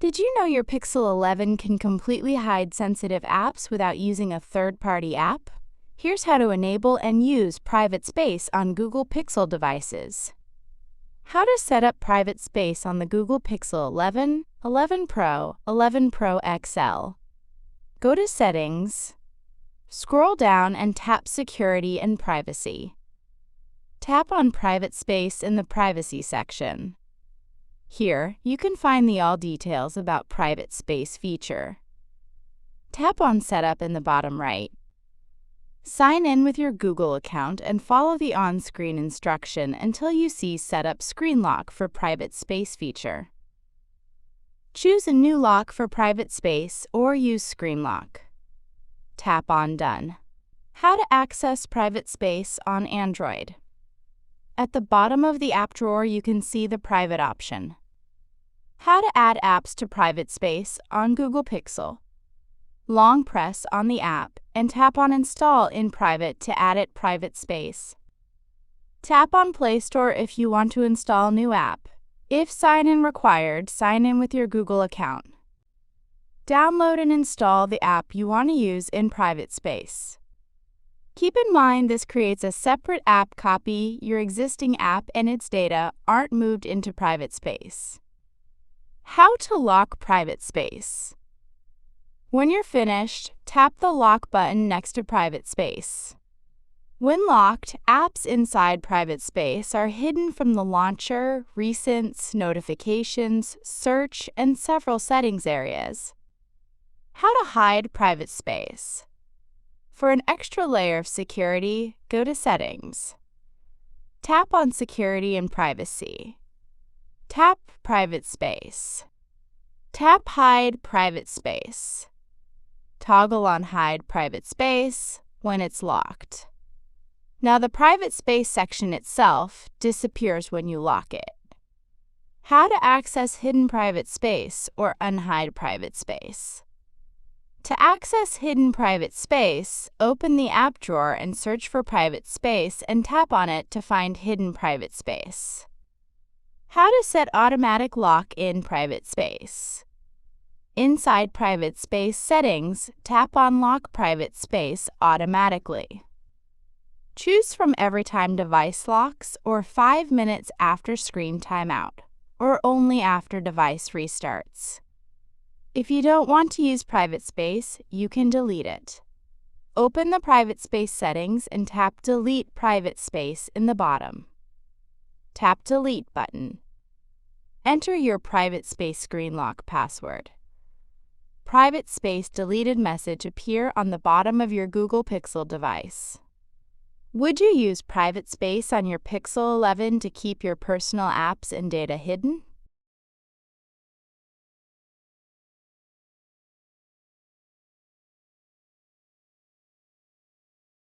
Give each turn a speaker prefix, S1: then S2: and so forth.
S1: Did you know your Pixel 11 can completely hide sensitive apps without using a third-party app? Here's how to enable and use private space on Google Pixel devices. How to set up private space on the Google Pixel 11, 11 Pro, 11 Pro XL. Go to Settings, scroll down and tap Security and Privacy. Tap on Private Space in the Privacy section. Here, you can find the all details about private space feature. Tap on Setup in the bottom right. Sign in with your Google account and follow the on-screen instruction until you see Setup Screen Lock for Private Space feature. Choose a new lock for private space or use Screen Lock. Tap on Done. How to access private space on Android. At the bottom of the app drawer, you can see the Private option. How to add apps to private space on Google Pixel. Long press on the app and tap on Install in Private to add it private space. Tap on Play Store if you want to install new app. If sign-in required, sign in with your Google account. Download and install the app you want to use in private space. Keep in mind this creates a separate app copy. Your existing app and its data aren't moved into private space. How to lock private space. When you're finished, tap the Lock button next to private space. When locked, apps inside private space are hidden from the launcher, recents, notifications, search, and several settings areas. How to hide private space. For an extra layer of security, go to Settings. Tap on Security and Privacy. Tap Private Space. Tap Hide Private Space. Toggle on Hide Private Space when it's locked. Now the private space section itself disappears when you lock it. How to access hidden private space or unhide private space. To access hidden private space, open the app drawer and search for private space and tap on it to find hidden private space. How to set automatic lock in private space. Inside private space settings, tap on Lock Private Space automatically. Choose from Every Time Device Locks or 5 minutes after screen timeout, or only after device restarts. If you don't want to use private space, you can delete it. Open the private space settings and tap Delete Private Space in the bottom. Tap Delete button. Enter your private space screen lock password. Private space deleted message appear on the bottom of your Google Pixel device. Would you use private space on your Pixel 11 to keep your personal apps and data hidden?